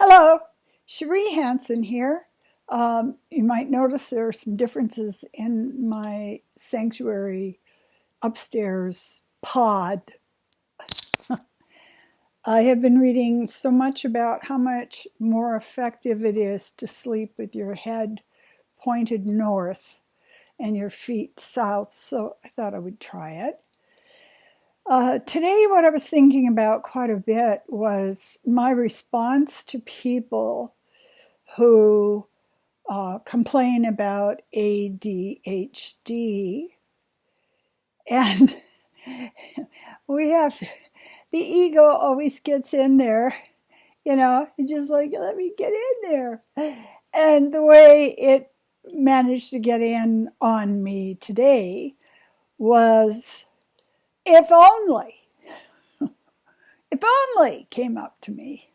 Hello, CherieHanson here. You might notice there are some differences in my sanctuary upstairs pod. I have been reading so much about how much more effective it is to sleep with your head pointed north and your feet south, so I thought I would try it. Today, what I was thinking about quite a bit was my response to people who complain about ADHD. And we have to, the ego always gets in there, just like, let me get in there. And the way it managed to get in on me today was, if only came up to me.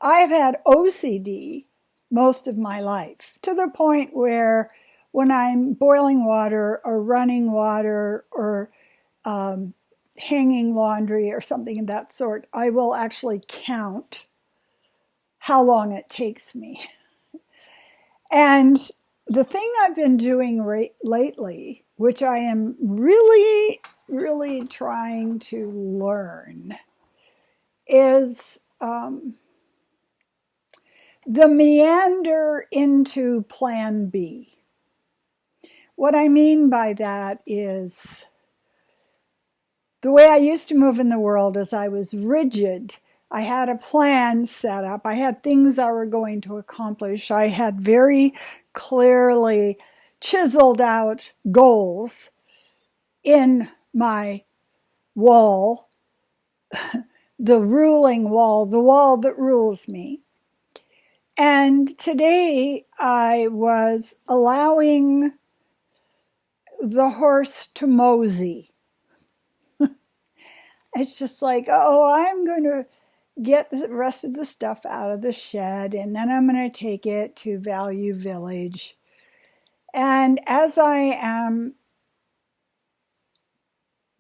I've had OCD most of my life, to the point where when I'm boiling water or running water or hanging laundry or something of that sort, I will actually count how long it takes me. And the thing I've been doing lately, which I am really, really trying to learn, is the meander into plan B. What I mean by that is the way I used to move in the world is I was rigid. I had a plan set up. I had things I were going to accomplish. I had very clearly chiseled out goals in my wall, the ruling wall, the wall that rules me. And today I was allowing the horse to mosey. It's just like, I'm going to get the rest of the stuff out of the shed, and then I'm going to take it to Value Village. And as I am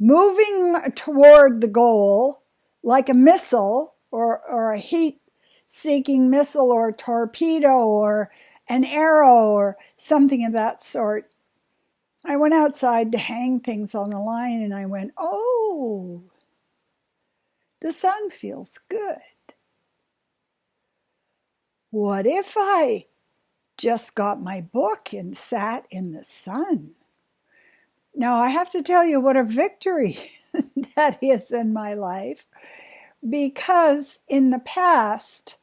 moving toward the goal, like a missile or a heat-seeking missile or a torpedo or an arrow or something of that sort, I went outside to hang things on the line, and I went, oh, the sun feels good. What if I just got my book and sat in the sun? Now, I have to tell you what a victory that is in my life, because in the past,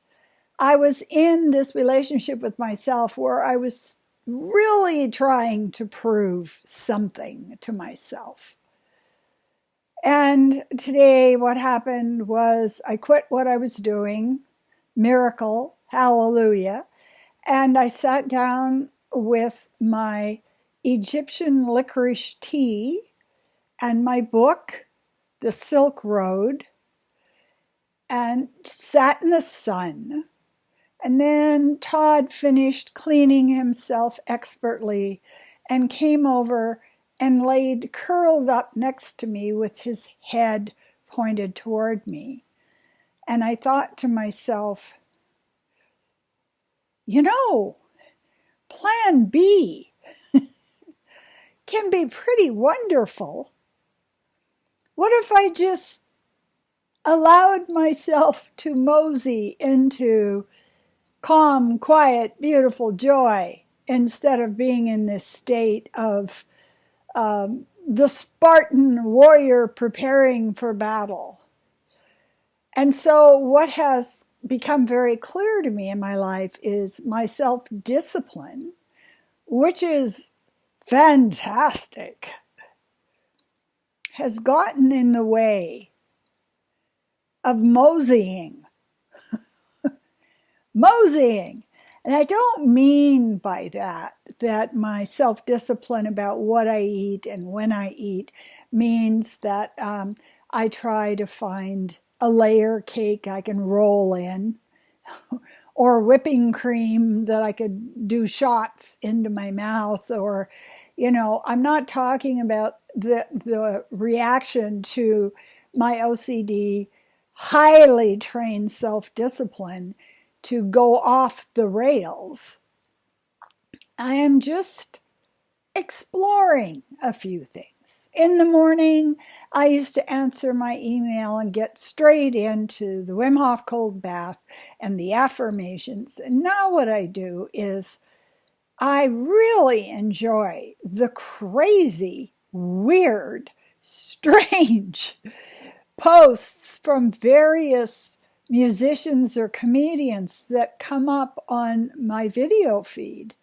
I was in this relationship with myself where I was really trying to prove something to myself. And today what happened was I quit what I was doing, miracle, hallelujah, and I sat down with my Egyptian licorice tea and my book, The Silk Road, and sat in the sun. And then Todd finished cleaning himself expertly and came over and laid curled up next to me with his head pointed toward me. And I thought to myself, plan B can be pretty wonderful. What if I just allowed myself to mosey into calm, quiet, beautiful joy instead of being in this state of the Spartan warrior preparing for battle? And so what has become very clear to me in my life is my self-discipline, which is fantastic, has gotten in the way of moseying. Moseying. And I don't mean by that my self-discipline about what I eat and when I eat means that I try to find a layer cake I can roll in or whipping cream that I could do shots into my mouth, or, I'm not talking about the reaction to my OCD highly trained self-discipline to go off the rails. I am just exploring a few things. In the morning, I used to answer my email and get straight into the Wim Hof cold bath and the affirmations. And now what I do is I really enjoy the crazy, weird, strange posts from various musicians or comedians that come up on my video feed.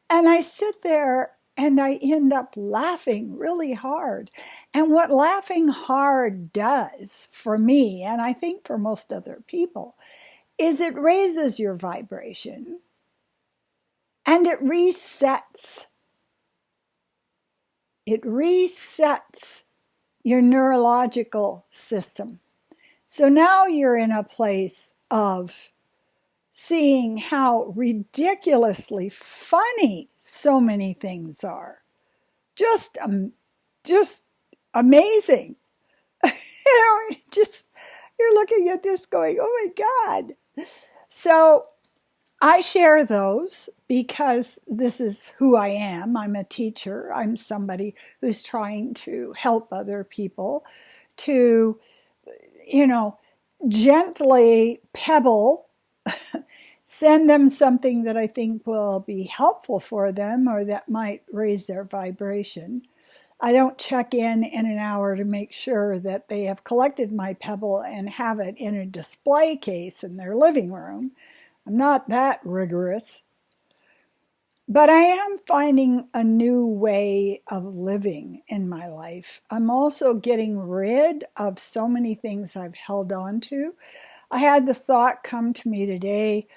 And I sit there and I end up laughing really hard. And what laughing hard does for me, and I think for most other people, is it raises your vibration and it resets. It resets your neurological system. So now you're in a place of seeing how ridiculously funny so many things are. Just amazing. You're looking at this going, oh my God. So I share those because this is who I am. I'm a teacher. I'm somebody who's trying to help other people to, gently pebble, send them something that I think will be helpful for them or that might raise their vibration. I don't check in an hour to make sure that they have collected my pebble and have it in a display case in their living room. I'm not that rigorous. But I am finding a new way of living in my life. I'm also getting rid of so many things I've held on to. I had the thought come to me today,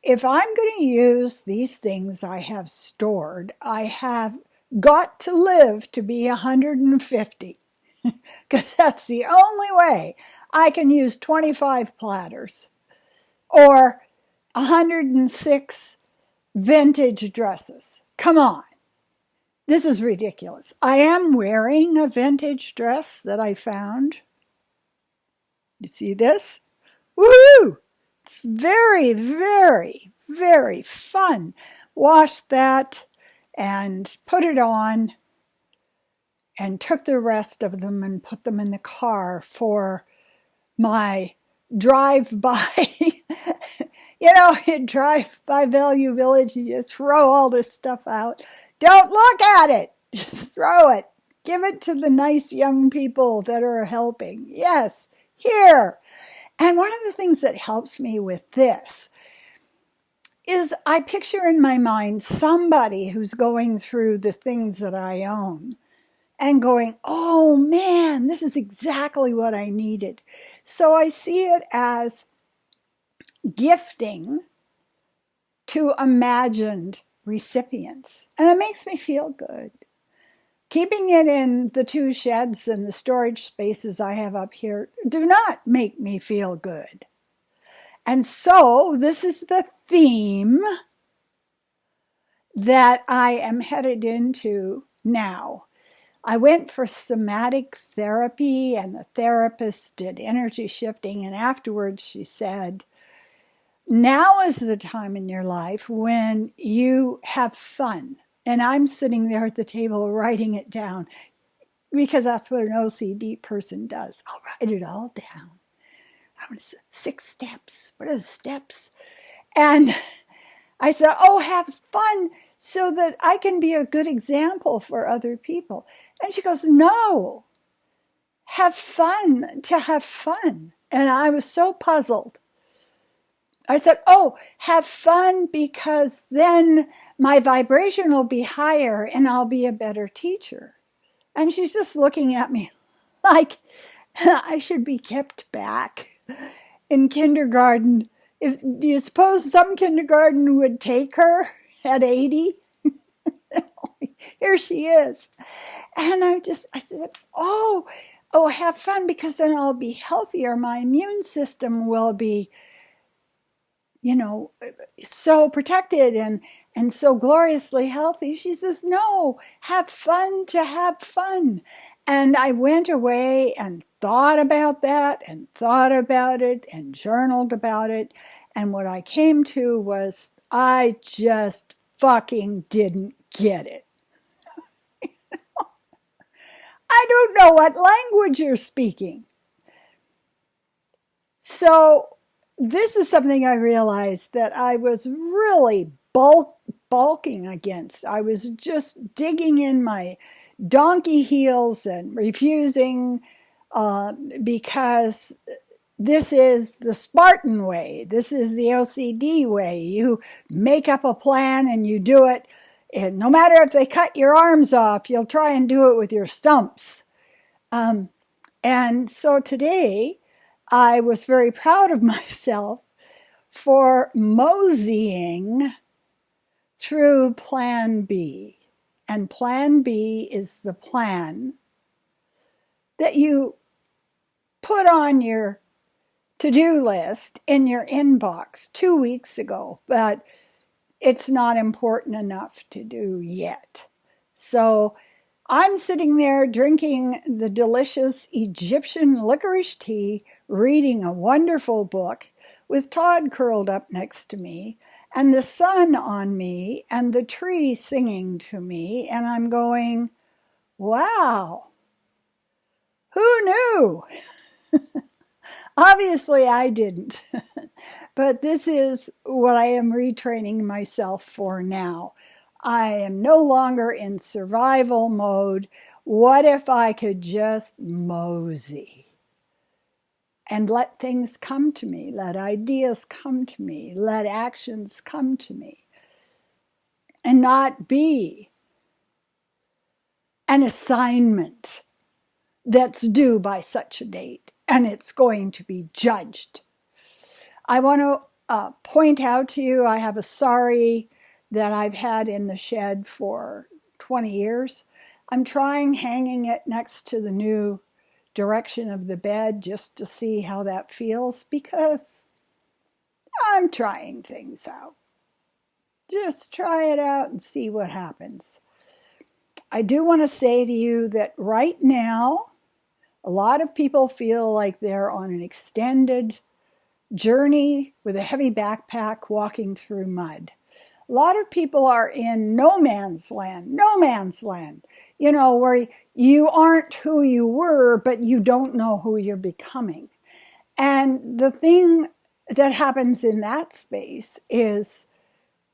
if I'm going to use these things I have stored, I have got to live to be 150, because that's the only way I can use 25 platters or 106 vintage dresses. Come on. This is ridiculous. I am wearing a vintage dress that I found. You see this? Woohoo! It's very, very, very fun. Washed that and put it on and took the rest of them and put them in the car for my drive-by. You drive by Value Village and you throw all this stuff out. Don't look at it. Just throw it. Give it to the nice young people that are helping. Yes, here. And one of the things that helps me with this is I picture in my mind somebody who's going through the things that I own and going, oh man, this is exactly what I needed. So I see it as gifting to imagined recipients. And it makes me feel good. Keeping it in the 2 sheds and the storage spaces I have up here do not make me feel good. And so this is the theme that I am headed into now. I went for somatic therapy and the therapist did energy shifting, and afterwards she said, now is the time in your life when you have fun. And I'm sitting there at the table writing it down because that's what an OCD person does. I'll write it all down. 6 steps. What are the steps? And I said, oh, have fun so that I can be a good example for other people. And she goes, no, have fun to have fun. And I was so puzzled. I said, oh, have fun because then my vibration will be higher and I'll be a better teacher. And she's just looking at me like I should be kept back. In kindergarten, do you suppose some kindergarten would take her at 80? Here she is. And I said, oh, have fun because then I'll be healthier. My immune system will be so protected and so gloriously healthy. She says, no, have fun to have fun. And I went away and thought about that and thought about it and journaled about it. And what I came to was I just fucking didn't get it. I don't know what language you're speaking. So this is something I realized that I was really balking against. I was just digging in my donkey heels and refusing because this is the Spartan way. This is the OCD way. You make up a plan and you do it. And no matter if they cut your arms off, you'll try and do it with your stumps. And so today, I was very proud of myself for moseying through Plan B. And Plan B is the plan that you put on your to-do list in your inbox 2 weeks ago, but it's not important enough to do yet. So I'm sitting there drinking the delicious Egyptian licorice tea, reading a wonderful book with Todd curled up next to me and the sun on me and the tree singing to me. And I'm going, wow, who knew? Obviously, I didn't. But this is what I am retraining myself for now. I am no longer in survival mode. What if I could just mosey and let things come to me, let ideas come to me, let actions come to me, and not be an assignment that's due by such a date and it's going to be judged. I want to point out to you, I have a sari that I've had in the shed for 20 years. I'm trying hanging it next to the new direction of the bed just to see how that feels, because I'm trying things out. Just try it out and see what happens. I do want to say to you that right now, a lot of people feel like they're on an extended journey with a heavy backpack walking through mud. A lot of people are in no man's land, where you aren't who you were, but you don't know who you're becoming. And the thing that happens in that space is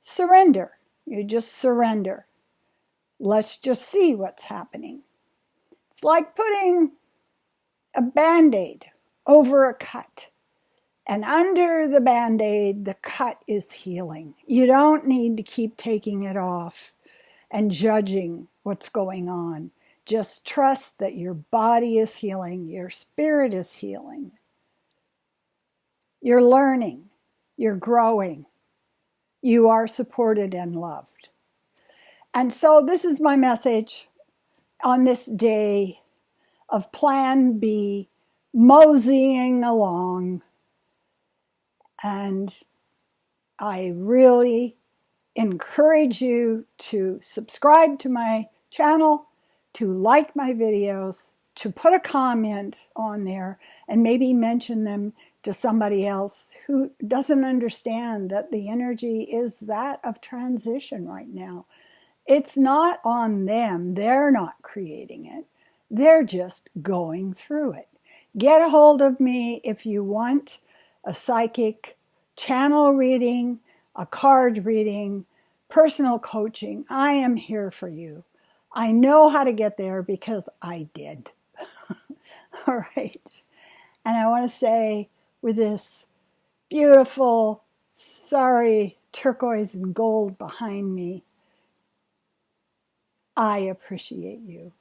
surrender. You just surrender. Let's just see what's happening. It's like putting a Band-Aid over a cut. And under the Band-Aid, the cut is healing. You don't need to keep taking it off and judging what's going on. Just trust that your body is healing, your spirit is healing. You're learning, you're growing, you are supported and loved. And so this is my message on this day of Plan B, moseying along. And I really encourage you to subscribe to my channel, to like my videos, to put a comment on there, and maybe mention them to somebody else who doesn't understand that the energy is that of transition right now. It's not on them. They're not creating it. They're just going through it. Get a hold of me if you want a psychic channel reading, a card reading, personal coaching. I am here for you. I know how to get there because I did. All right. And I want to say, with this beautiful, sorry, turquoise and gold behind me, I appreciate you.